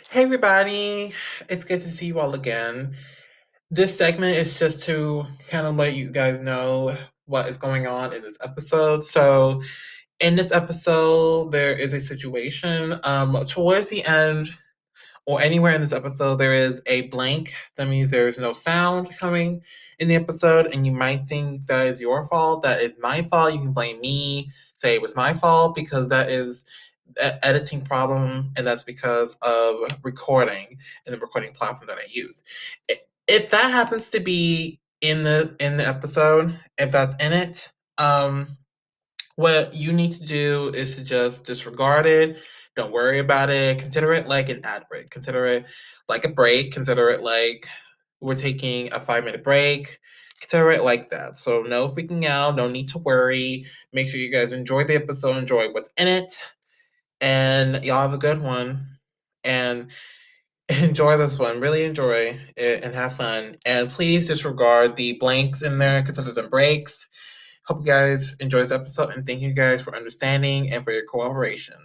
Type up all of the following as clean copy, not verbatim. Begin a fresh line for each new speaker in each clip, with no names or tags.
Hey everybody, it's good to see you all again. This segment is just to kind of let you guys know what is going on in this episode. So, in this episode, there is a situation. Towards the end, or anywhere in this episode, there is a blank. That means there's no sound coming in the episode, and you might think that is your fault. That is my fault. You can blame me, say it was my fault, because that is an editing problem, and that's because of recording and the recording platform that I use. If that happens to be in the episode, if that's in it, what you need to do is to just disregard it. Don't worry about it. Consider it like an ad break. Consider it like a break. Consider it like we're taking a 5 minute break. Consider it like that. So, no freaking out. No need to worry. Make sure you guys enjoy the episode, enjoy what's in it, and y'all have a good one. And enjoy this one. Really enjoy it and have fun. And please disregard the blanks in there, consider them breaks. Hope you guys enjoy this episode and thank you guys for understanding and for your cooperation.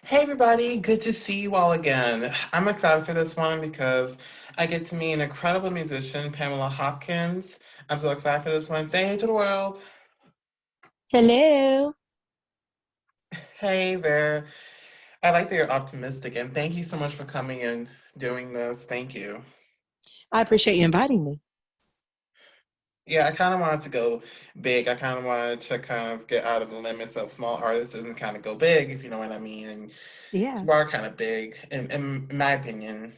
Hey everybody, good to see you all again. I'm excited for this one because I get to meet an incredible musician, Pamela Hopkins. I'm so excited for this one. Say hey to the world.
Hello.
Hey there. I like that you're optimistic and thank you so much for coming and doing this. Thank you.
I appreciate you inviting me.
Yeah, I kind of wanted to go big. I kind of wanted to kind of get out of the limits of small artists and kind of go big, if you know what I mean. And
Yeah.
you are kind of big, in my opinion.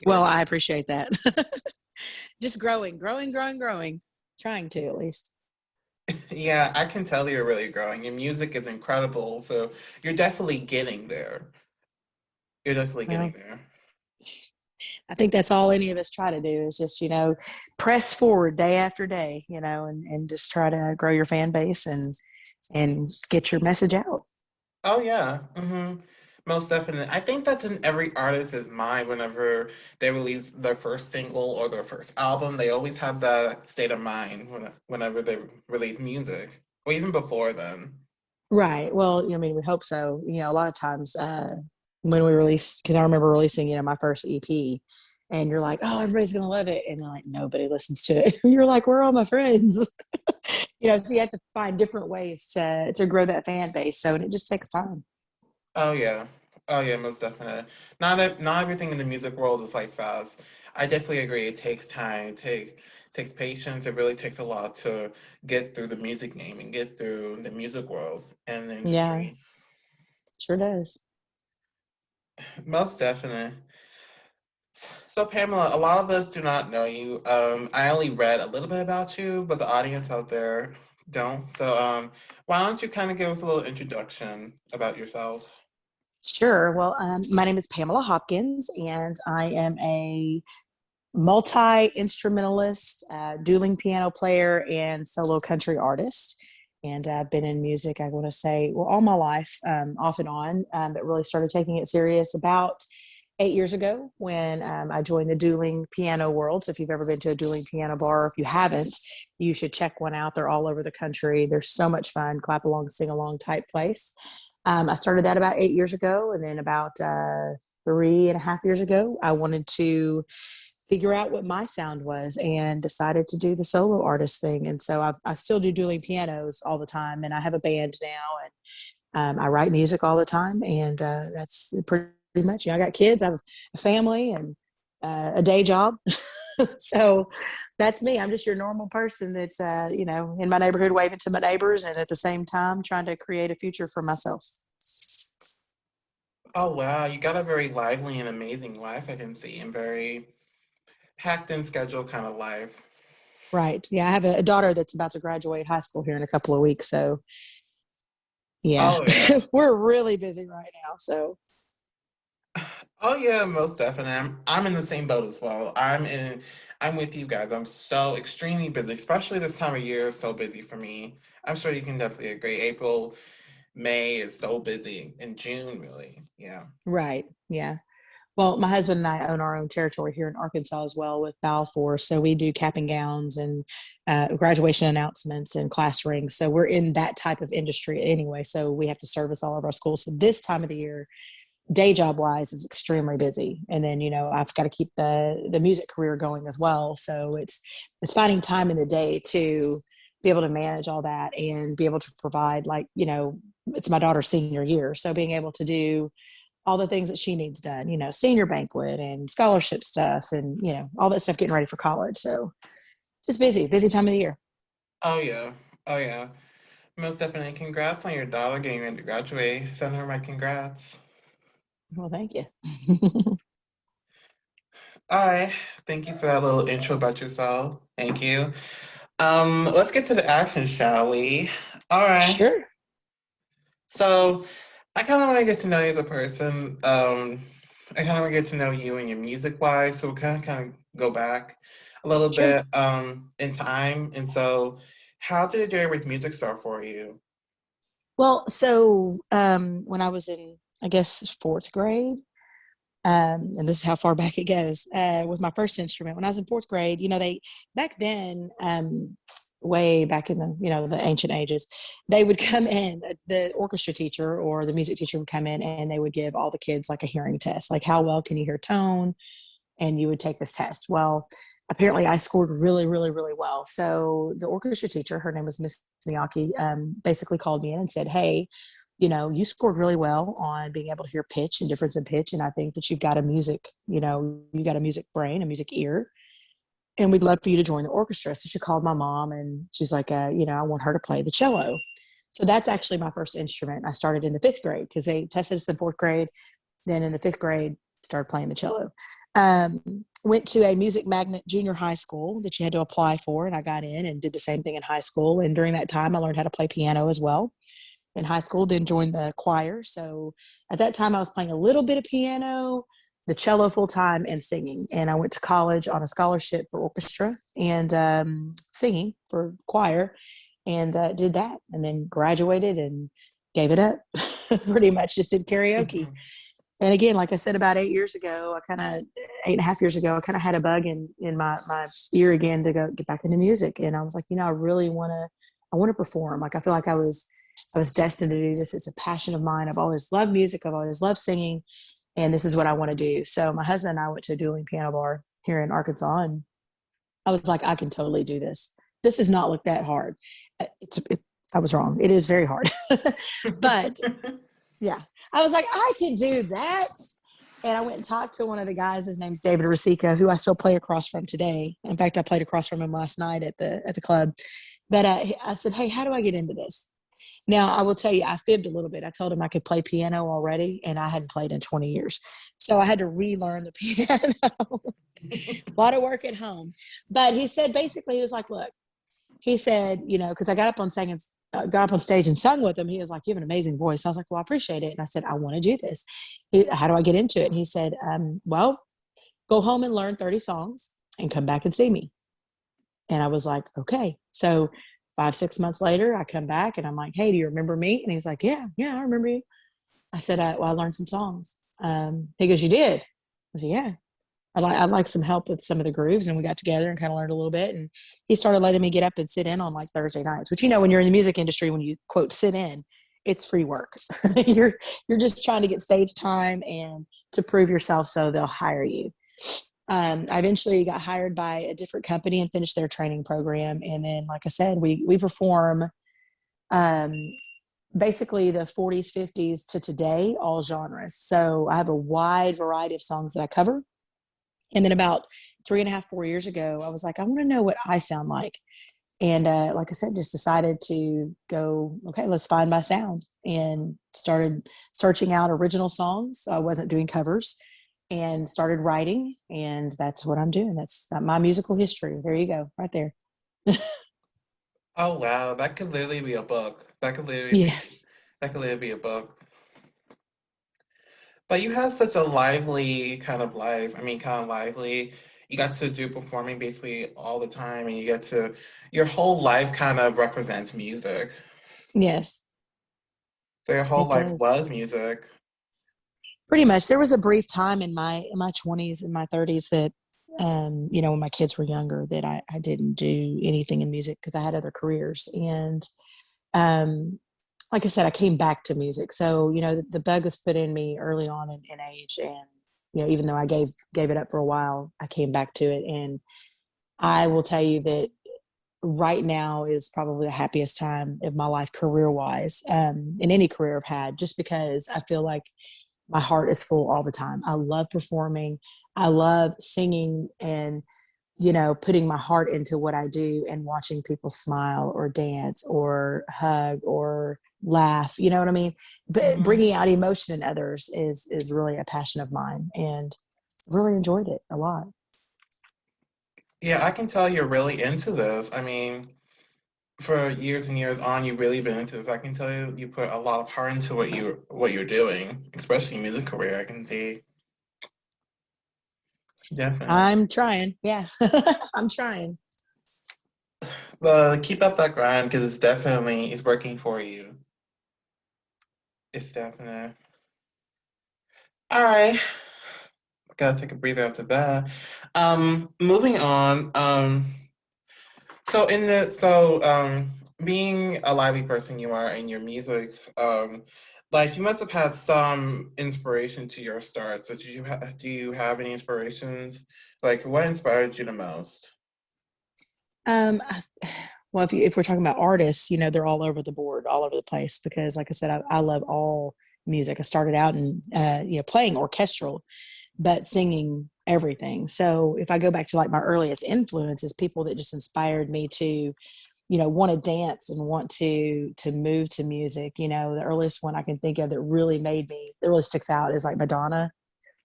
Well,
You're,
I appreciate that. Just growing, growing, growing, growing. Trying to, at least.
yeah, I can tell you're really growing. Your music is incredible, so you're definitely getting there. You're definitely getting
Well,
there.
I think that's all any of us try to do is just, press forward day after day, and just try to grow your fan base and get your message out.
Oh yeah, most definitely. I think that's in every artist's mind whenever they release their first single or their first album. They always have that state of mind whenever they release music, or even before then.
Right. Well, I mean, we hope so. A lot of times when we release, because I remember releasing, my first EP, and you're like, oh, everybody's going to love it. And like, nobody listens to it. You're like, where are all my friends? So you have to find different ways to grow that fan base. So, and it just takes time.
Oh yeah, oh yeah, most definitely. Not everything in the music world is like fast. I definitely agree. It takes time. Takes patience. It really takes a lot to get through the music game and get through the music world and the
Yeah,
industry.
sure does.
Most definitely. So, Pamela, a lot of us do not know you. I only read a little bit about you, but the audience out there don't. So, why don't you kind of give us a little introduction about yourself?
Sure. Well, my name is Pamela Hopkins, and I am a multi-instrumentalist, dueling piano player, and solo country artist. And I've been in music, I want to say, well, all my life, off and on, but really started taking it serious about 8 years ago when I joined the dueling piano world. So if you've ever been to a dueling piano bar, or if you haven't, you should check one out. They're all over the country. They're so much fun, clap along, sing along type place. I started that about 8 years ago. And then about 3.5 years ago, I wanted to figure out what my sound was and decided to do the solo artist thing. And so I still do dueling pianos all the time. And I have a band now, and I write music all the time. And that's pretty much, I got kids, I have a family, and a day job. So that's me. I'm just your normal person that's, in my neighborhood waving to my neighbors and at the same time trying to create a future for myself.
Oh, wow, you got a very lively and amazing life, I can see, and very packed in schedule kind of life.
Right. Yeah. I have a daughter that's about to graduate high school here in a couple of weeks. So yeah,
Oh, yeah.
we're really busy right now. So
Oh yeah, most definitely. I'm in the same boat as well. I'm with you guys. I'm so extremely busy, especially this time of year is so busy for me. I'm sure you can definitely agree. April, May is so busy, and June really. Yeah.
Right. Yeah. Well, my husband and I own our own territory here in Arkansas as well with Balfour. So we do cap and gowns and graduation announcements and class rings. So we're in that type of industry anyway. So we have to service all of our schools. So this time of the year, day job wise, is extremely busy. And then, I've got to keep the music career going as well. So it's finding time in the day to be able to manage all that and be able to provide, like, it's my daughter's senior year. So being able to do all the things that she needs done, senior banquet and scholarship stuff and, all that stuff, getting ready for college. So just busy time of the year.
Oh yeah. Oh yeah. Most definitely. Congrats on your daughter getting ready to graduate. Send her my congrats.
Well, thank you.
All right. Thank you for that little intro about yourself. Thank you. Let's get to the action, shall we? All right.
Sure.
So I kind of want to get to know you as a person. I kind of want to get to know you and your music wise. So we'll kind of go back a little
Sure.
bit in time. And so, how did your with music start for you?
Well, so when I was in, I guess, fourth grade, and this is how far back it goes, with my first instrument. When I was in fourth grade, they back then, way back in the the ancient ages, they would come in. The orchestra teacher or the music teacher would come in, and they would give all the kids like a hearing test, like how well can you hear tone, and you would take this test. Well, apparently I scored really, really, really well. So the orchestra teacher, her name was Miss Miyake, basically called me in and said, "Hey, you scored really well on being able to hear pitch and difference in pitch. And I think that you've got a music, you got a music brain, a music ear. And we'd love for you to join the orchestra." So she called my mom and she's like, I want her to play the cello. So that's actually my first instrument. I started in the fifth grade because they tested us in fourth grade. Then in the fifth grade, started playing the cello. Went to a music magnet junior high school that you had to apply for, and I got in and did the same thing in high school. And during that time, I learned how to play piano as well in high school, then joined the choir. So at that time, I was playing a little bit of piano, the cello full time, and singing. And I went to college on a scholarship for orchestra and singing for choir, and did that. And then graduated and gave it up. Pretty much just did karaoke. And again, like I said, about 8 years ago, 8.5 years ago, I kind of had a bug in my ear again to go get back into music. And I was like, I really I want to perform. Like, I feel like I was destined to do this. It's a passion of mine. I've always loved music. I've always loved singing, and this is what I want to do. So my husband and I went to a dueling piano bar here in Arkansas, and I was like, I can totally do this. This does not look that hard. I was wrong. It is very hard, but yeah, I was like, I can do that. And I went and talked to one of the guys. His name's David Rosica, who I still play across from today. In fact, I played across from him last night at the club. But I said, "Hey, how do I get into this?" Now, I will tell you, I fibbed a little bit. I told him I could play piano already, and I hadn't played in 20 years. So I had to relearn the piano. A lot of work at home. But he said, basically, he was like, look, he said, because I got up on stage and sung with him. He was like, "You have an amazing voice." I was like, "Well, I appreciate it." And I said, "I want to do this. How do I get into it?" And he said, "Well, go home and learn 30 songs and come back and see me." And I was like, "Okay." So 5, 6 months later, I come back and I'm like, "Hey, do you remember me?" And he's like, "Yeah, I remember you." I said, "Well, I learned some songs." He goes, "You did?" I said, "Yeah." I'd like some help with some of the grooves, and we got together and kind of learned a little bit. And he started letting me get up and sit in on like Thursday nights, which, when you're in the music industry, when you quote sit in, it's free work. You're just trying to get stage time and to prove yourself, so they'll hire you. I eventually got hired by a different company and finished their training program. And then, like I said, we perform um, basically the 40s, 50s to today, all genres. So I have a wide variety of songs that I cover. And then about 3.5, 4 years ago, I was like, I want to know what I sound like. And like I said, just decided to go, okay, let's find my sound, and started searching out original songs. So I wasn't doing covers, and started writing. And that's what I'm doing. That's my musical history. There you go, right there.
Oh wow, that could literally be a book.
Yes.
That could literally be a book. But you have such a lively kind of life. I mean, kind of lively. You got to do performing basically all the time, and your whole life kind of represents music.
Yes.
Their whole
It
life
does.
was music.
Pretty much. There was a brief time in my 20s and my 30s that when my kids were younger that I didn't do anything in music because I had other careers. And um like I said, I came back to music. So, the bug was put in me early on in age. And, even though I gave it up for a while, I came back to it. And I will tell you that right now is probably the happiest time of my life career wise, in any career I've had, just because I feel like my heart is full all the time. I love performing. I love singing and, putting my heart into what I do and watching people smile or dance or hug or laugh. You know what I mean? But
Hmm.
bringing out emotion in others is really a passion of mine, and really enjoyed it a lot.
Yeah, I can tell you're really into this. I mean, for years and years on, you've really been into this. I can tell you put a lot of heart into what you're doing, especially music career. I can see definitely.
I'm trying. Yeah, I'm trying.
But keep up that grind because it's working for you. It's definite. All right, gotta take a breather after that. Moving on. Being a lively person you are in your music, like you must have had some inspiration to your start. So do you have any inspirations? Like what inspired you the most?
Um, I, well, if we're talking about artists, they're all over the board, all over the place. Because, like I said, I love all music. I started out in playing orchestral, but singing everything. So if I go back to like my earliest influences, people that just inspired me to want to dance and want to move to music. The earliest one I can think of that really sticks out is like Madonna,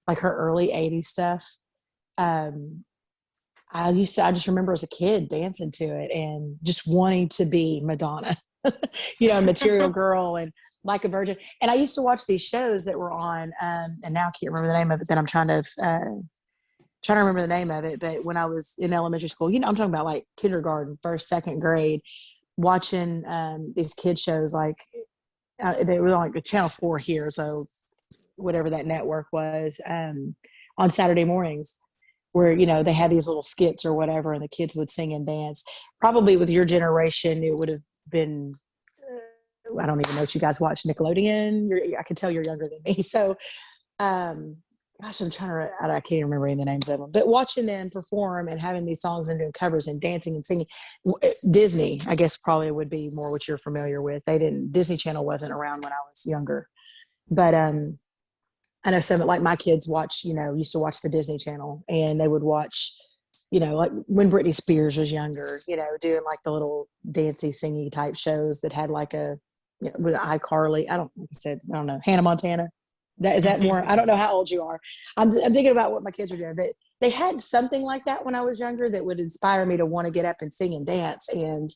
like her early 80s stuff. um I just remember as a kid dancing to it and just wanting to be Madonna, Material Girl and Like a Virgin. And I used to watch these shows that were on, and now I can't remember the name of it. That I'm trying to remember the name of it. But when I was in elementary school, I'm talking about like kindergarten, first, second grade, watching these kid shows. Like they were on like Channel 4 here, so whatever that network was, on Saturday mornings, where they had these little skits or whatever, and the kids would sing and dance. Probably with your generation, it would have been. I don't even know if you guys watch Nickelodeon. I can tell you're younger than me. So, um, gosh, I'm trying to. I can't even remember any of the names of them. But watching them perform and having these songs and doing covers and dancing and singing. Disney, I guess, probably would be more what you're familiar with. They didn't. Disney Channel wasn't around when I was younger, but I know some, like my kids watch, used to watch the Disney Channel, and they would watch, like when Britney Spears was younger, doing like the little dancey, singy type shows that had like with iCarly. Like I said, I don't know, Hannah Montana. Is that more? I don't know how old you are. I'm thinking about what my kids are doing, but they had something like that when I was younger that would inspire me to want to get up and sing and dance and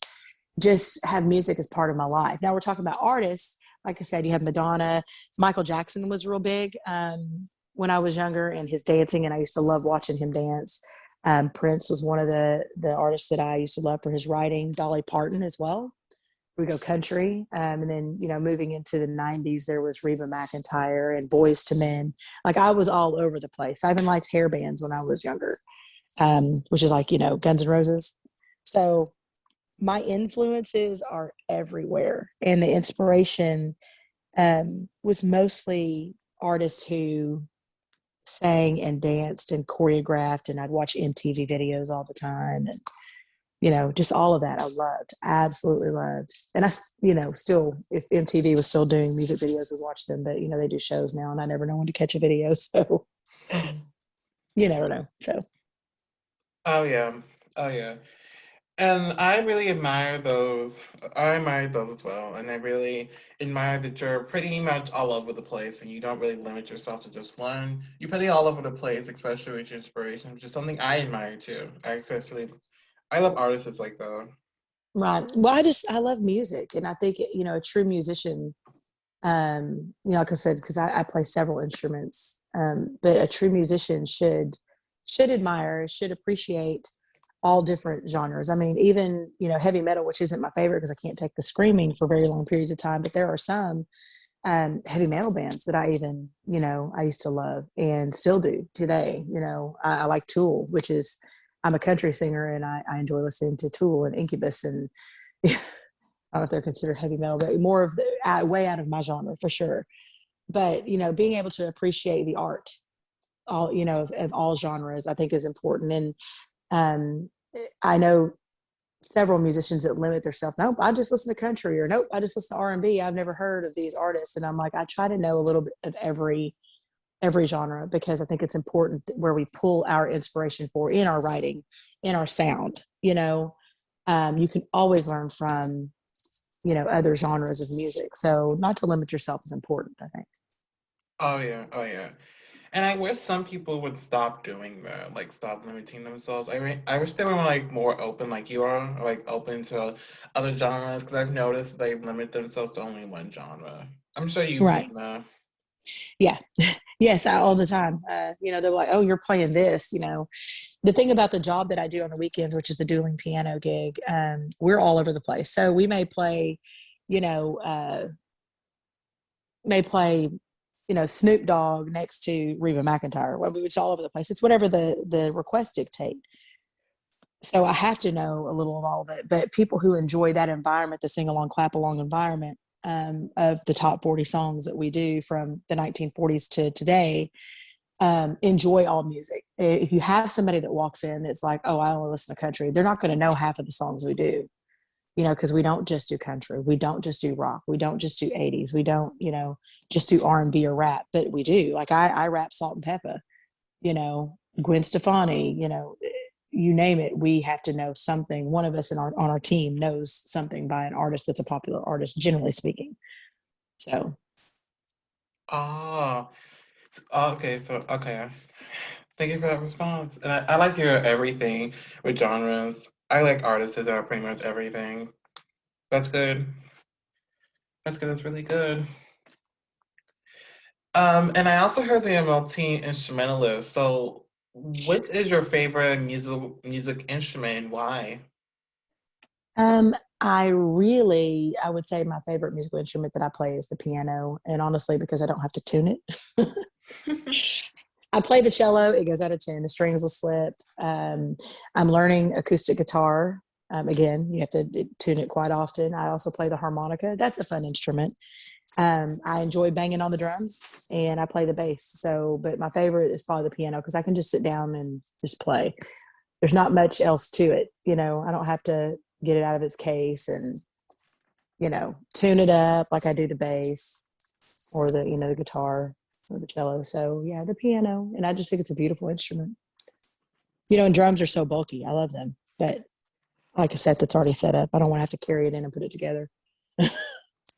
just have music as part of my life. Now we're talking about artists. Like I said, you have Madonna. Michael Jackson was real big when I was younger, and his dancing, and I used to love watching him dance. Prince was one of the artists that I used to love for his writing. Dolly Parton as well. We go country, and then moving into the '90s, there was Reba McEntire and Boys to Men. Like I was all over the place. I even liked hair bands when I was younger, which is like Guns N' Roses. So my influences are everywhere, and the inspiration was mostly artists who sang and danced and choreographed, and I'd watch MTV videos all the time, and just all of that I loved, absolutely loved. And still, if MTV was still doing music videos, we watch them. But they do shows now, and I never know when to catch a video, so you never know. So
Oh yeah. Oh yeah. And I really admire those. I admire those as well. And I really admire that you're pretty much all over the place and you don't really limit yourself to just one. You're pretty all over the place, especially with your inspiration, which is something I admire too. I love artists like that.
right, well, I love music, and I think a true musician, like I said, because I play several instruments, but a true musician should admire, should appreciate all different genres. I mean, even heavy metal, which isn't my favorite because I can't take the screaming for very long periods of time, but there are some heavy metal bands that I even, I used to love and still do today. I like Tool, which is, I'm a country singer and I enjoy listening to Tool and Incubus and I don't know if they're considered heavy metal, but more of the way out of my genre for sure. But, being able to appreciate the art, all, of all genres, I think is important. And um, I know several musicians that limit themselves. Nope, I just listen to country, or nope, I just listen to R&B. I've never heard of these artists, and I'm like, I try to know a little bit of every genre because I think it's important where we pull our inspiration for in our writing, in our sound. You can always learn from other genres of music. So not to limit yourself is important, I think.
Oh yeah, oh yeah. And I wish some people would stop doing that, like stop limiting themselves. I wish they were like more open, like you are, like open to other genres. Because I've noticed they limit themselves to only one genre. I'm sure you've
Right.
seen that.
Yeah. Yes, all the time. They're like, oh, you're playing this. The thing about the job that I do on the weekends, which is the dueling piano gig, we're all over the place. So we may play, you know, uh, may play, Snoop Dogg next to Reba McEntire. Well, it's all over the place. It's whatever the requests dictate. So I have to know a little of all of it. But people who enjoy that environment, the sing along, clap along environment of the top 40 songs that we do from the 1940s to today, enjoy all music. If you have somebody that walks in that's like, oh, I only listen to country, they're not going to know half of the songs we do, because we don't just do country. We don't just do rock. We don't just do 80s. We don't, just do R&B or rap, but we do. Like I rap Salt and Pepper, Gwen Stefani, you name it. We have to know something. One of us on our team knows something by an artist that's a popular artist, generally speaking. So,
Oh, okay. So okay. Thank you for that response. And I like your everything with genres. I like artists that are pretty much everything. That's good. That's good. That's really good. And I also heard that you're a multi-instrumentalist. So, which is your favorite music instrument and why?
um, I would say my favorite musical instrument that I play is the piano. And honestly, because I don't have to tune it. I play the cello, it goes out of tune, the strings will slip. I'm learning acoustic guitar. Again, you have to tune it quite often. I also play the harmonica. That's a fun instrument. I enjoy banging on the drums and I play the bass. So, but my favorite is probably the piano because I can just sit down and just play. There's not much else to it. I don't have to get it out of its case and, tune it up like I do the bass or the guitar or the cello. So yeah, the piano. And I just think it's a beautiful instrument. And drums are so bulky. I love them. But like a set that's already set up, I don't want to have to carry it in and put it together.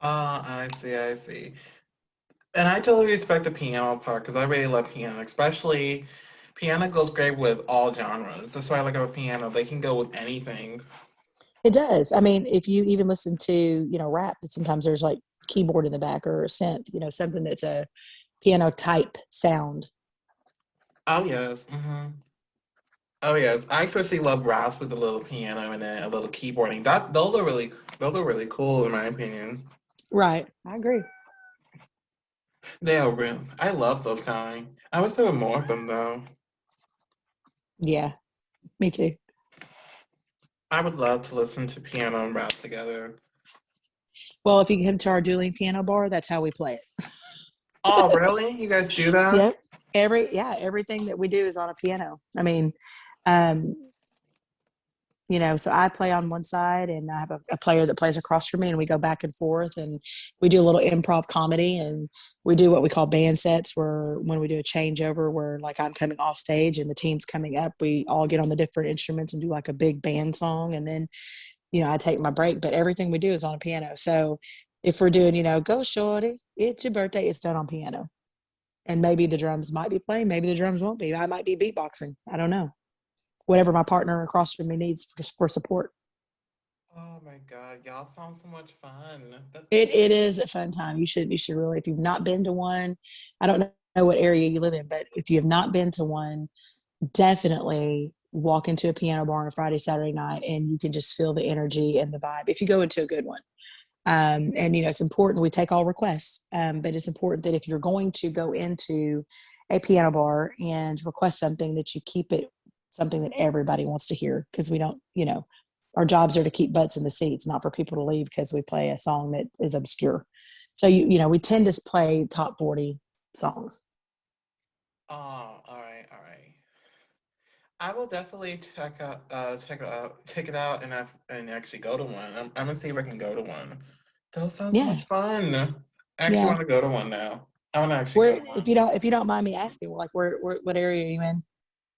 I see, I see. And I totally respect the piano part because I really love piano, especially piano goes great with all genres. That's why I like about piano. They can go with anything.
It does. I mean, if you even listen to, rap, sometimes there's like keyboard in the back or a synth, something that's a piano type sound.
Oh yes. Oh yes. I especially love raps with a little piano and then a little keyboarding. That those are really cool in my opinion.
Right. I agree.
They are real. I love those kind. I wish there were more of them though.
Yeah, me too.
I would love to listen to piano and rap together.
Well, if you come to our dueling piano bar, that's how we play it.
Oh, really? You guys do that?
Yep. Everything that we do is on a piano. I mean, um, so I play on one side and I have a player that plays across from me and we go back and forth and we do a little improv comedy and we do what we call band sets where when we do a changeover where like I'm coming off stage and the team's coming up, we all get on the different instruments and do like a big band song and then, I take my break, but everything we do is on a piano. So if we're doing, go shorty, it's your birthday, it's done on piano. And maybe the drums might be playing, maybe the drums won't be. I might be beatboxing. I don't know. Whatever my partner across from me needs for support.
Oh my God, y'all sound so much fun.
It is a fun time. You should really, if you've not been to one, I don't know what area you live in, but if you have not been to one, definitely walk into a piano bar on a Friday, Saturday night, and you can just feel the energy and the vibe if you go into a good one. And it's important we take all requests, but it's important that if you're going to go into a piano bar and request something, that you keep it something that everybody wants to hear, because we don't, our jobs are to keep butts in the seats, not for people to leave because we play a song that is obscure. So we tend to play top 40 songs.
Oh, all right, all right. I will definitely check it out, and actually go to one. I'm gonna see if I can go to one. Those sound so
Yeah,
much fun. I actually
yeah.
want to go to one now. I want to actually go
Where,
to
if
one.
you don't mind me asking, like where what area are you in?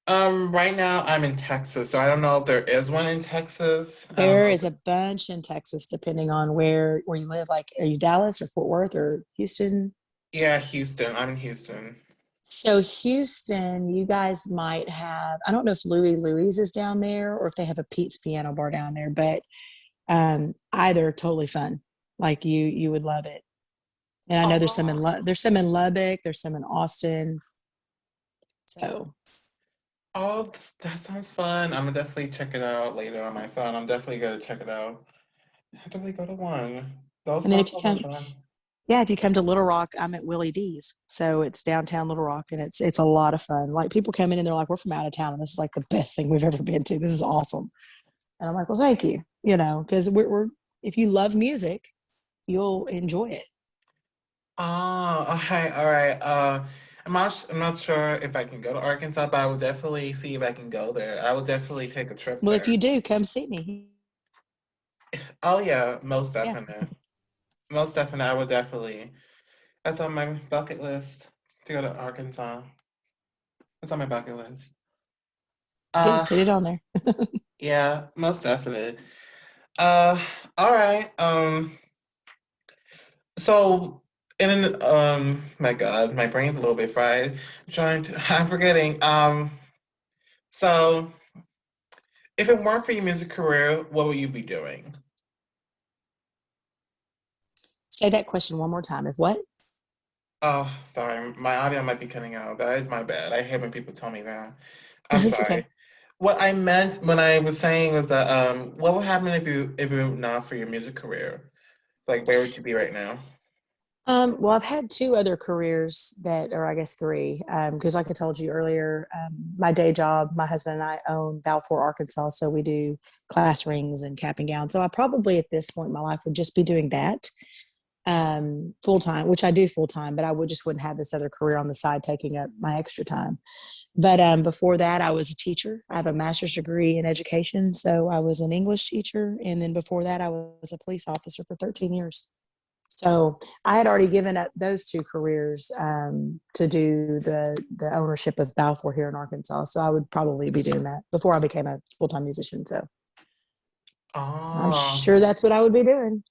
Right now I'm in Texas, so I don't know if there is one in Texas. I don't
There
know.
is a bunch in Texas, depending on where you live. Like, are you Dallas or Fort Worth or Houston?
Yeah, Houston. I'm in Houston.
So Houston, you guys might have. I don't know if Louis is down there or if they have a Pete's Piano Bar down there, but either totally fun. Like you would love it. And I know
Oh,
there's some in Lubbock, there's some in Austin. So
oh, that sounds fun. I'm gonna definitely check it out later on my phone. I'm definitely gonna check it out. I definitely go to one. Those
and then
sound so much fun.
if you come to Little Rock, I'm at Willie D's. So it's downtown Little Rock, and it's a lot of fun. Like, people come in and they're like, "We're from out of town, and this is like the best thing we've ever been to. This is awesome." And I'm like, "Well, thank you." Because we're if you love music, you'll enjoy it.
Oh, okay, all right. I'm not sure if I can go to Arkansas, but I will definitely see if I can go there. I will definitely take a trip
Well, if
there.
you do, come see me.
Oh yeah, most
Yeah,
definite. Most definite, I will definitely. That's on my bucket list to go to Arkansas. That's on my bucket list.
good.
Uh,
Put it on there.
yeah, most definite. Uh, all right. So my God, my brain's a little bit fried. I'm forgetting. So if it weren't for your music career, what would you be doing?
Say that question one more time. If what?
Oh, sorry, my audio might be cutting out. That is my bad. I hate when people tell me that. I'm
It's
sorry.
okay.
What I meant when I was saying was that what would happen if it were not for your music career? Like, where would you be right now?
Well, I've had two other careers that, or I guess three, because like I told you earlier, my day job, my husband and I own Balfour, Arkansas, so we do class rings and cap and gown. So I probably at this point in my life would just be doing that full time, which I do full time, but I would just wouldn't have this other career on the side taking up my extra time. But before that, I was a teacher. I have a master's degree in education, so I was an English teacher, and then before that, I was a police officer for 13 years. So I had already given up those two careers to do the ownership of Balfour here in Arkansas. So I would probably be doing that before I became a full time musician. So I'm
Oh,
sure that's what I would be doing.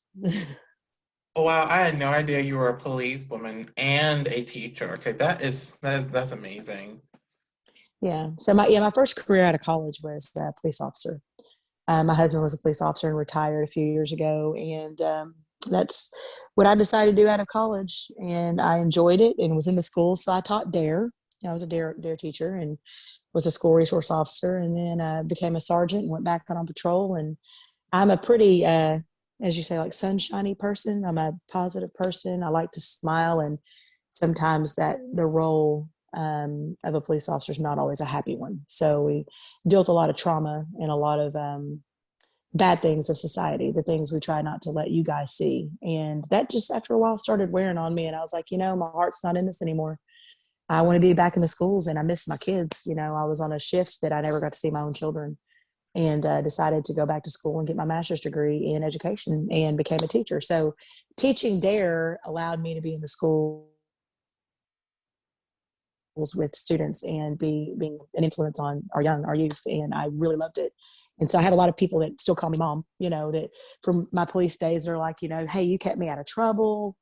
oh wow! I had no idea you were a policewoman and a teacher. Okay, that's amazing.
Yeah. So my first career out of college was a police officer. My husband was a police officer and retired a few years ago, and that's what I decided to do out of college. And I enjoyed it, and was in the school, so I taught Dare. I was a Dare teacher, and was a school resource officer, and then became a sergeant and went back on patrol. And I'm a pretty, as you say, like sunshiny person. I'm a positive person. I like to smile, and sometimes that the role of a police officer is not always a happy one. So we deal with a lot of trauma and a lot of bad things of society, the things we try not to let you guys see. And that just after a while started wearing on me. And I was like, my heart's not in this anymore. I want to be back in the schools, and I miss my kids. I was on a shift that I never got to see my own children, and decided to go back to school and get my master's degree in education and became a teacher. So teaching Dare allowed me to be in the schools with students and being an influence on our youth. And I really loved it. And so I have a lot of people that still call me mom, that from my police days are like, hey, you kept me out of trouble.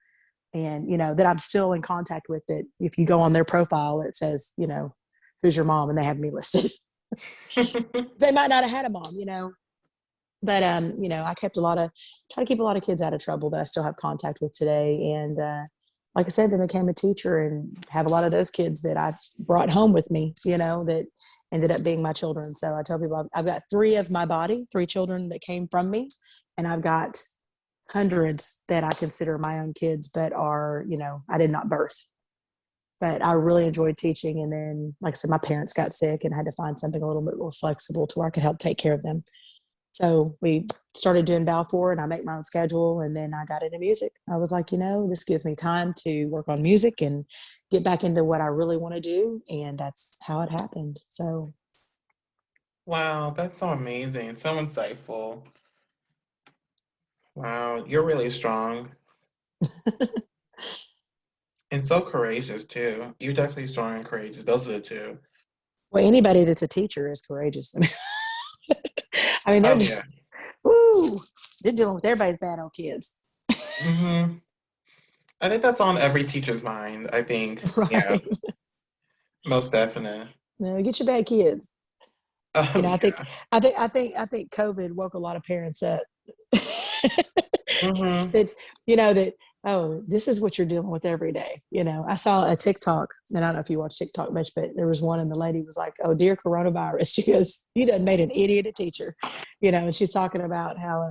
And, that I'm still in contact with, that if you go on their profile, it says, who's your mom? And they have me listed. They might not have had a mom. But I try to keep a lot of kids out of trouble that I still have contact with today. And like I said, then became a teacher and have a lot of those kids that I brought home with me, that ended up being my children. So I tell people I've got three of my body, three children that came from me, and I've got hundreds that I consider my own kids, but are, I did not birth. But I really enjoyed teaching. And then, like I said, my parents got sick and had to find something a little bit more flexible to where I could help take care of them. So we started doing Balfour, and I make my own schedule. And then I got into music. I was like, this gives me time to work on music and get back into what I really want to do. And that's how it happened. So,
Wow, that's so amazing. So insightful. Wow, you're really strong and so courageous too. You're definitely strong and courageous. Those are the two.
well, anybody that's a teacher is courageous. I mean, they're
Oh
just,
yeah.
woo, they're dealing with everybody's bad old kids.
Mm-hmm. I think that's on every teacher's mind. I think. Yeah,
Right.
most definite.
Get your bad kids.
Oh
I think,
yeah.
COVID woke a lot of parents up.
Mm-hmm.
That that, oh, this is what you're dealing with every day. I saw a TikTok, and I don't know if you watch TikTok much, but there was one, and the lady was like, "Oh, dear coronavirus," she goes, "You done made an idiot a teacher," and she's talking about how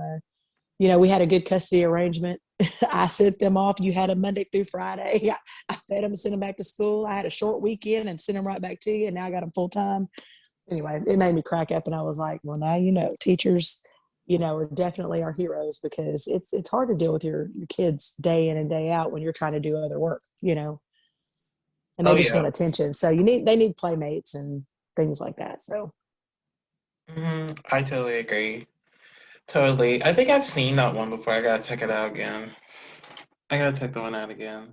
we had a good custody arrangement. I sent them off. You had them Monday through Friday. I fed them, sent them back to school. I had a short weekend and sent them right back to you. And now I got them full time. Anyway, it made me crack up. And I was like, well, now teachers, are definitely our heroes, because it's hard to deal with your kids day in and day out when you're trying to do other work. And they
Oh
just
yeah.
want attention. So they need playmates and things like that. So
Mm-hmm. I totally agree. Totally. I think I've seen that one before. I gotta check it out again. I gotta check the one out again.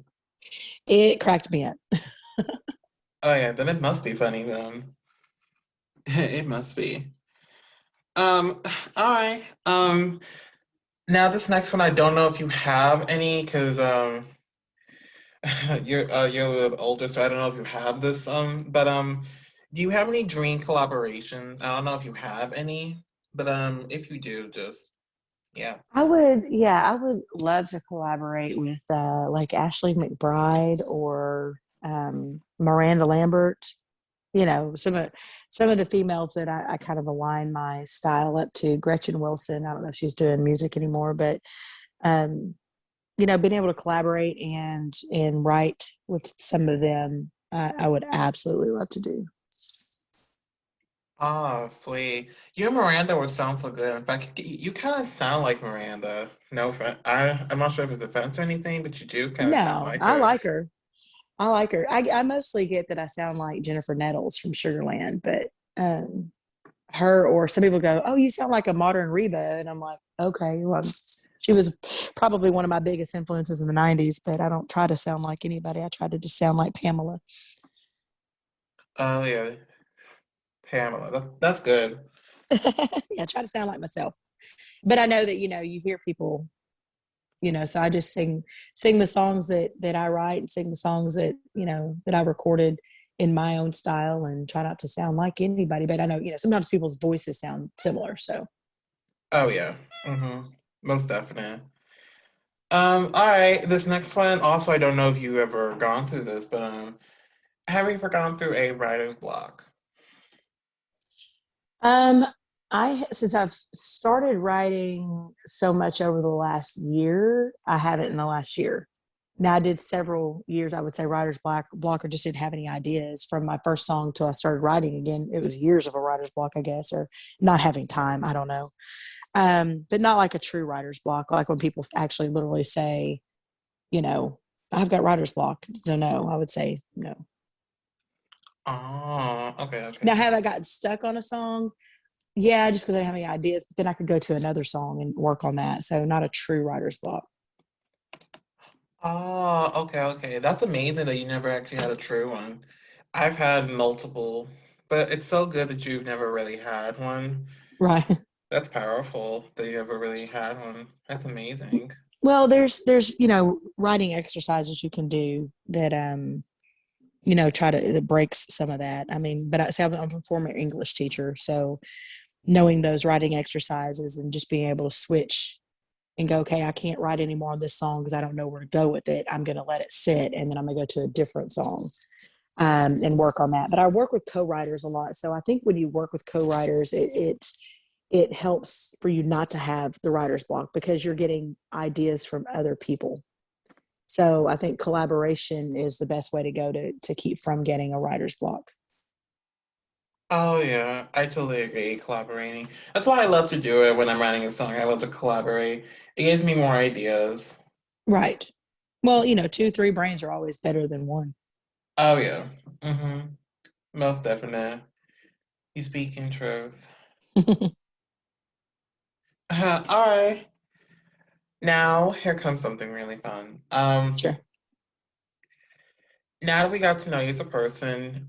it cracked me up.
Oh yeah, then it must be funny then. It must be. Um, all right. Now this next one, I don't know if you have any, because you're a little bit older, so I don't know if you have this. But do you have any dream collaborations? I don't know if you have any, but if you do, just yeah.
I would love to collaborate with like Ashley McBride or Miranda Lambert. Some of the females that I kind of align my style up to. Gretchen Wilson. I don't know if she's doing music anymore, but um, being able to collaborate and write with some of them, I would absolutely love to do.
Oh, sweet. You and Miranda would sound so good. In fact, you kind of sound like Miranda. No offense. I'm not sure if it's offense or anything, but you do kind of sound
No,
like
I
her.
like her. I like her. I mostly get that I sound like Jennifer Nettles from Sugarland, but um, her, or some people go, "Oh, you sound like a modern Reba," and I'm like, "Okay, well, she was probably one of my biggest influences in the '90s, but I don't try to sound like anybody. I try to just sound like Pamela."
Oh yeah, Pamela. That's good.
Yeah, I try to sound like myself, but I know that you hear people, so I just sing the songs that I write, and sing the songs that I recorded in my own style, and try not to sound like anybody. But I know sometimes people's voices sound similar, so.
Oh yeah. Mm-hmm. Most definite. All right. This next one, also, I don't know if you ever gone through this, but have you ever gone through a writer's block?
Um, since I've started writing so much over the last year, I haven't in the last year. Now I did several years, I would say writer's block, or just didn't have any ideas from my first song till I started writing again. It was years of a writer's block, I guess, or not having time. I don't know. But not like a true writer's block, like when people actually literally say, you know, I've got writer's block. So no, I would say no.
Oh, okay,
Now,
okay.
have I gotten stuck on a song? Yeah, just because I didn't have any ideas, but then I could go to another song and work on that. So not a true writer's block.
Oh, okay, okay. That's amazing that you never actually had a true one. I've had multiple, but it's so good that you've never really had one.
Right.
That's powerful that you ever really had one. That's amazing.
Well, there's writing exercises you can do that try to that breaks some of that. I mean, but I say I'm a former English teacher, so knowing those writing exercises and just being able to switch and go, okay, I can't write anymore on this song because I don't know where to go with it. I'm going to let it sit, and then I'm going to go to a different song and work on that. But I work with co-writers a lot, so I think when you work with co-writers, it it helps for you not to have the writer's block because you're getting ideas from other people. So I think collaboration is the best way to go to keep from getting a writer's block.
Oh yeah, I totally agree. Collaborating. That's why I love to do it when I'm writing a song. I love to collaborate. It gives me more ideas.
Right. Well, you know, two, three brains are always better than one.
Oh yeah. Mm-hmm. Most definite. You speak in truth. All right. Now here comes something really fun.
Sure.
Now that we got to know you as a person,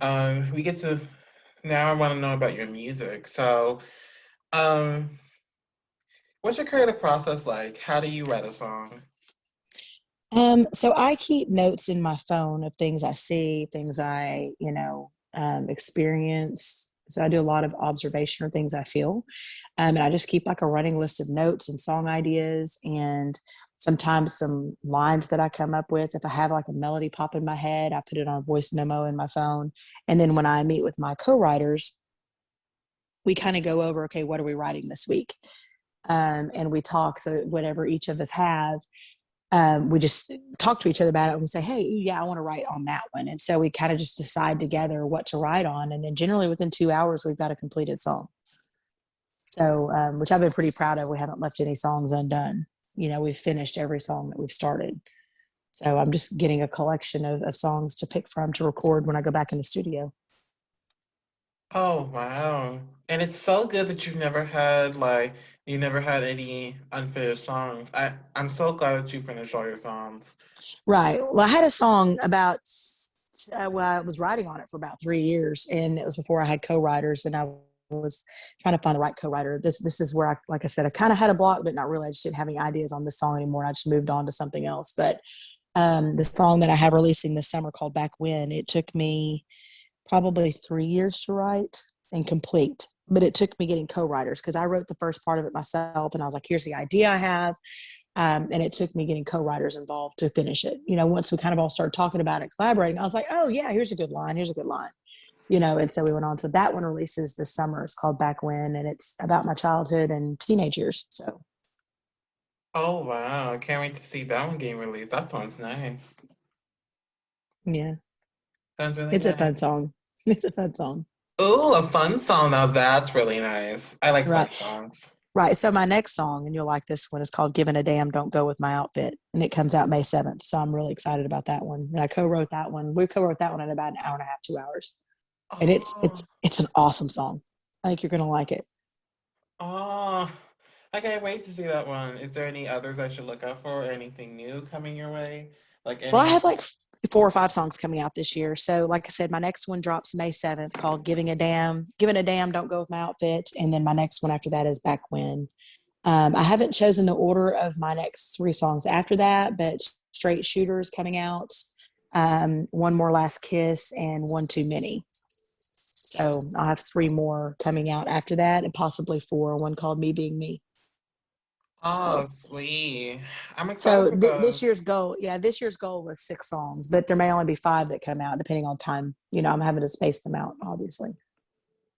we get to now I want to know about your music. So, um, what's your creative process like? How do you write a song?
So I keep notes in my phone of things I see, things I, experience. So I do a lot of observation or things I feel. And I just keep like a running list of notes and song ideas and sometimes some lines that I come up with. If I have like a melody pop in my head, I put it on a voice memo in my phone. And then when I meet with my co-writers, we kind of go over, okay, what are we writing this week? And we talk. So whatever each of us have, we just talk to each other about it and we say, hey, yeah, I want to write on that one. And so we kind of just decide together what to write on. And then generally within 2 hours, we've got a completed song. So, which I've been pretty proud of. We haven't left any songs undone. You know, we've finished every song that we've started. So I'm just getting a collection of songs to pick from to record when I go back in the studio.
Oh, wow. And it's so good that you never had any unfinished songs. I'm so glad that you finished all your songs.
Right. Well, I had a song about, well, I was writing on it for about 3 years, and it was before I had co-writers, and I was trying to find the right co-writer. This is where I, like I said, I kind of had a block, but not really. I just didn't have any ideas on this song anymore. I just moved on to something else. But the song that I have releasing this summer called Back When, it took me probably 3 years to write and complete. But it took me getting co-writers because I wrote the first part of it myself, and I was like, "Here's the idea I have," and it took me getting co-writers involved to finish it. You know, once we kind of all started talking about it, collaborating, I was like, "Oh yeah, here's a good line. Here's a good line." You know, and so we went on. So that one releases this summer. It's called Back When, and it's about my childhood and teenage years. So
Oh, wow. I can't wait to see that one getting released. That sounds nice.
yeah,
Sounds really
it's a fun
nice.
song. It's a fun song.
Oh, a fun song. Now that's really nice. I like
Right.
fun songs.
Right. So my next song, and you'll like this one, is called "Giving a Damn Don't Go with My Outfit," and it comes out May 7th. So I'm really excited about that one. And I co-wrote that one. We co-wrote that one in about an hour and a half, 2 hours, and it's
Oh,
it's it's an awesome song. I think you're gonna like it.
oh. I can't wait to see that one. Is there any others I should look out for or anything new coming your way? Like
Well, I
any
have like 4 or 5 songs coming out this year. So, like I said, my next one drops May 7th called Giving a Damn, Don't Go with My Outfit. And then my next one after that is Back When. I haven't chosen the order of my next 3 songs after that, but Straight Shooters coming out, One More Last Kiss, and One Too Many. So I'll have 3 more coming out after that, and possibly 4. One called Me Being Me.
Oh,
So,
sweet. I'm excited
so
for
this
those.
year's goal, yeah, this year's goal was 6 songs, but there may only be 5 that come out depending on time. You know, I'm having to space them out, obviously.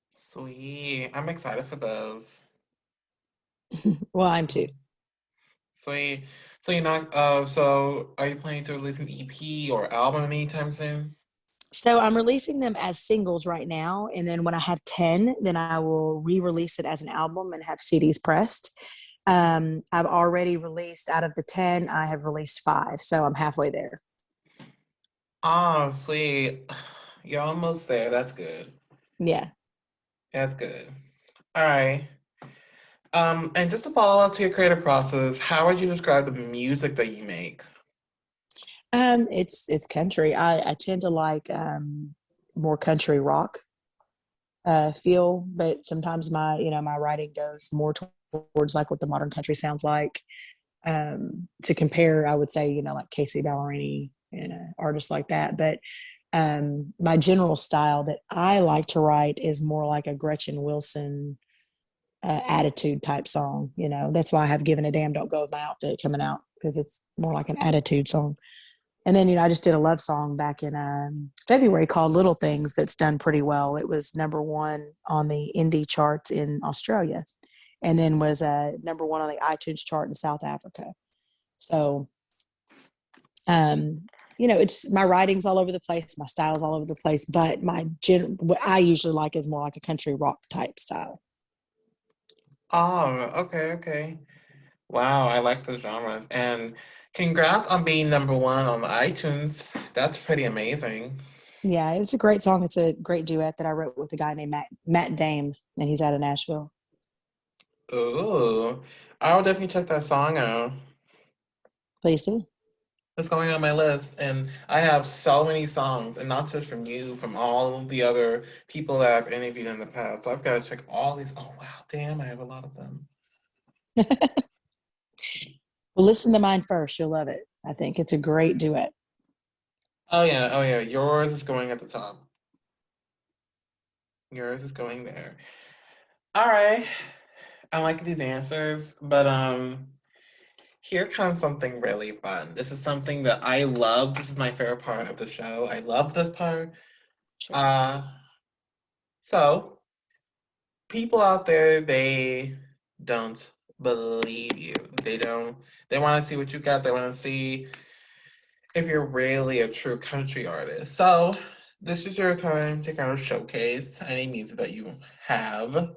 Sweet. I'm excited for those.
Well, I'm too.
Sweet. So you're not so are you planning to release an EP or album anytime soon?
So I'm releasing them as singles right now, and then when I have 10, then I will re-release it as an album and have CDs pressed. I've already released out of the 10, I have released 5, so I'm halfway there.
Oh, sweet. You're almost there. That's good.
Yeah.
That's good. All right. And just to follow up to your creative process, how would you describe the music that you make?
It's country. I tend to like more country rock feel, but sometimes my writing goes more towards like what the modern country sounds like. To compare, I would say like Casey Ballerini and artists like that. But my general style that I like to write is more like a Gretchen Wilson attitude type song. You know, that's why I have Given a Damn Don't Go with My Outfit coming out because it's more like an attitude song. And then, I just did a love song back in February called Little Things that's done pretty well. It was number 1 on the indie charts in Australia. and then was number one on the iTunes chart in South Africa. So, it's my writing's all over the place, my style's all over the place, but what I usually like is more like a country rock type style.
Oh, okay, okay. Wow, I like those genres. And congrats on being number one on iTunes. That's pretty amazing.
Yeah, it's a great song. It's a great duet that I wrote with a guy named Matt Dame, and he's out of Nashville.
Ooh, I'll definitely check that song out.
Please do.
It's going on my list, and I have so many songs, and not just from you, from all the other people that I've interviewed in the past. So I've got to check all these. Oh wow, damn, I have a lot of them.
Well, listen to mine first. You'll love it. I think it's a great duet.
Oh yeah, yours is going at the top. Yours is going there. All right, I like these answers, but here comes something really fun. This is something that I love. This is my favorite part of the show. I love this part.
Sure.
Uh, so people out there, they don't believe you. They want to see what you got. They want to see if you're really a true country artist. So this is your time to kind of showcase any music that you have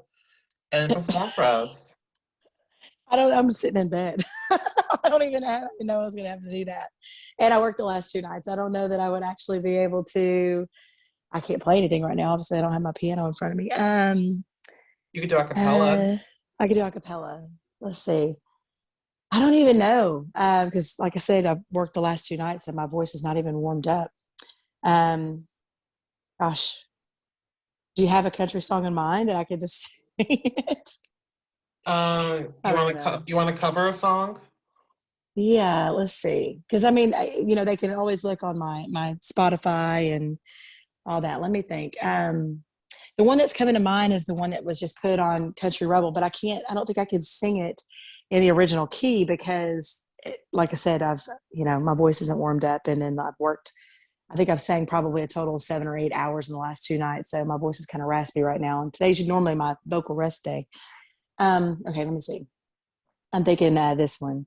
and perform for us.
I don't. I'm sitting in bed. I don't even know I was going to have to do that. And I worked the last 2 nights. I don't know that I would actually be able to. I can't play anything right now. Obviously, I don't have my piano in front of me.
You can do a cappella.
Uh, I could do a cappella. Let's see. I don't even know because, like I said, I've worked the last 2 nights and my voice is not even warmed up. Um, gosh, do you have a country song in mind and I could just sing it? I don't know.
You want to cover a song?
Yeah, let's see. Because I mean, they can always look on my Spotify and all that. Let me think. The one that's coming to mind is the one that was just put on Country Rebel, but I can't. I don't think I could sing it in the original key because, like I said, my voice isn't warmed up, and then I've worked. I think I've sang probably a total of 7 or 8 hours in the last 2 nights, so my voice is kind of raspy right now. And today's normally my vocal rest day. Okay, let me see. I'm thinking this one.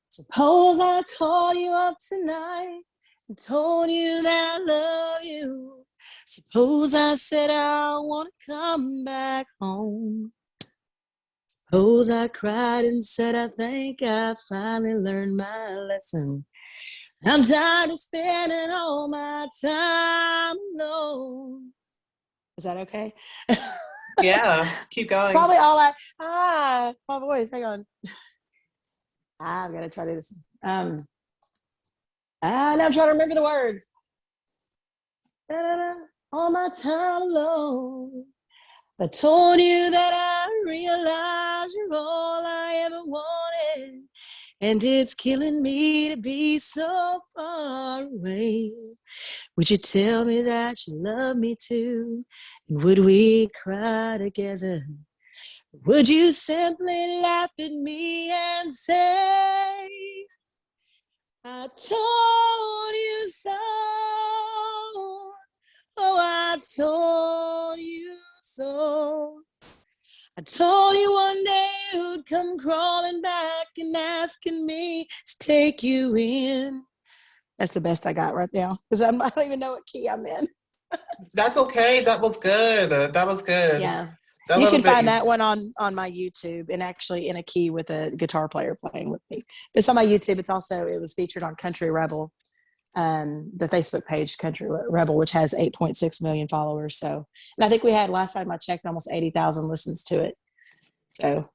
Suppose I call you up tonight and told you that I love you. Suppose I said I want to come back home. Suppose I cried and said I think I finally learned my lesson. I'm tired of spending all my time alone. Is that okay?
Yeah, keep
It's
going.
probably all my voice. Hang on. I've got to try to do this. Now I'm trying to remember the words. Da-da-da, all my time alone. I told you that I realized you're all I ever wanted. And it's killing me to be so far away. Would you tell me that you love me too? And would we cry together? Would you simply laugh at me and say, I told you so? Oh, I told you so. I told you one day you'd come crawling back and asking me to take you in. That's the best I got right now because I don't even know what key I'm in.
That's okay. That was good. That was good.
Yeah,
That
you
little
can find
bit.
that one on my YouTube and actually in a key with a guitar player playing with me. It's on my YouTube. It was featured on Country Rebel, the Facebook page Country Rebel, which has 8.6 million followers. So, and I think we had last time I checked almost 80,000 listens to it. So,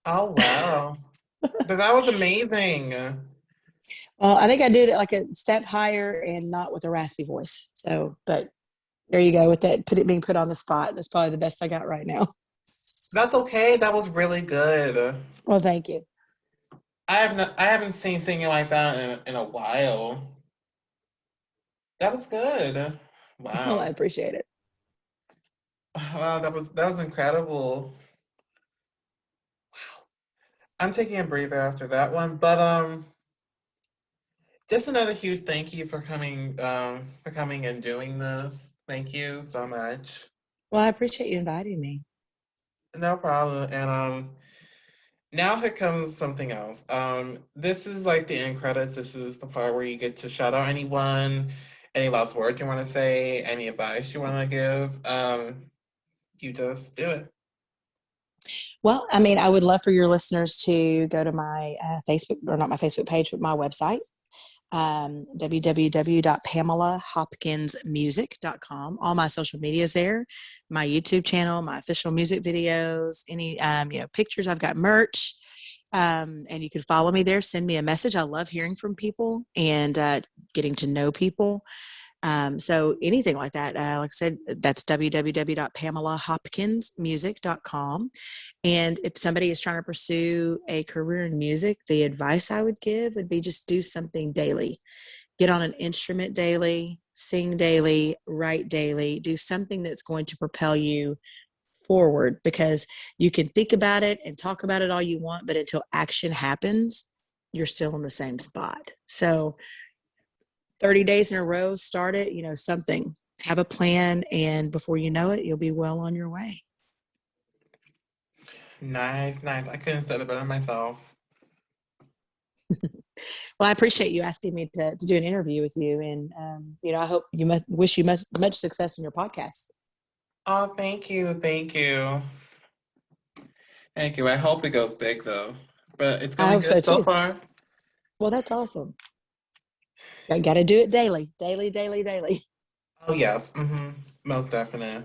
Oh wow. But that was amazing.
well, I think I did it like a step higher and not with a raspy voice. So, but there you go with that. Being put on the spot. That's probably the best I got right now.
That's okay. That was really good.
Well, thank you.
I haven't seen singing like that in a while. That was good.
Well, I
Wow.
appreciate it.
Wow, that was incredible. I'm taking a breather after that one, but just another huge thank you for coming and doing this. Thank you so much.
Well, I appreciate you inviting me.
No problem. And now here comes something else. This is like the end credits. This is the part where you get to shout out anyone, any last words you want to say, any advice you want to give. You just do it.
Well, I mean, I would love for your listeners to go to my Facebook, or not my Facebook page, but my website, www.pamelahopkinsmusic.com. All my social media is there, my YouTube channel, my official music videos, any pictures. I've got merch, and you can follow me there. Send me a message. I love hearing from people and getting to know people. So anything like that, like I said, that's www.pamelahopkinsmusic.com. And if somebody is trying to pursue a career in music, the advice I would give would be just do something daily. Get on an instrument daily, sing daily, write daily, do something that's going to propel you forward, because you can think about it and talk about it all you want, but until action happens, you're still in the same spot. So 30 days in a row, start it, something, have a plan, and before you know it, you'll be well on your way.
Nice, nice. I couldn't say it better myself.
Well, I appreciate you asking me to do an interview with you. And, I hope wish you much success in your podcast.
Oh, thank you, thank you, thank you. I hope it goes big though, but it's
I
going
hope so
good so
too.
far.
Well, that's awesome. I got to do it daily, daily, daily, daily.
Oh yes, most definite.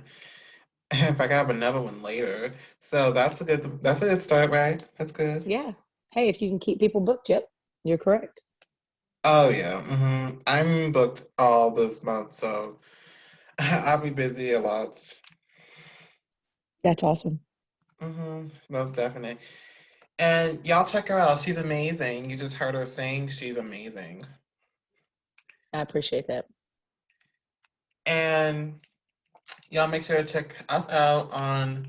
In fact, I have another one later, so that's a good start, right? That's good.
Yeah. Hey, if you can keep people booked, yep, you're correct.
Oh yeah, I'm booked all this month, so I'll be busy a lot.
That's awesome.
Most definite. And y'all check her out. She's amazing. You just heard her sing. She's amazing.
I appreciate that.
And y'all make sure to check us out on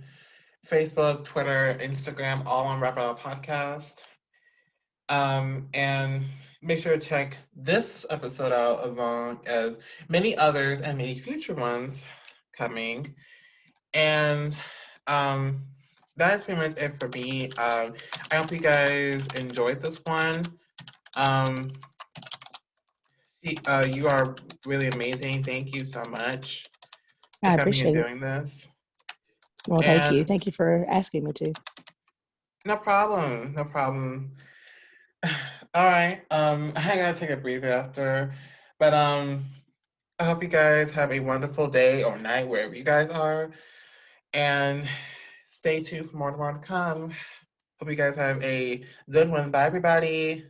Facebook, Twitter, Instagram, all on Wrap It Up Podcast. And make sure to check this episode out as long as many others and many future ones coming. And um, that is pretty much it for me. I hope you guys enjoyed this one. Um, you are really amazing. Thank you so much for
I
coming and
appreciate it.
doing this.
Well, thank you.
And
Thank you for asking me to.
no problem, no problem. All right. I gotta take a breather after, but I hope you guys have a wonderful day or night wherever you guys are, and stay tuned for more to come. Hope you guys have a good one. Bye, everybody.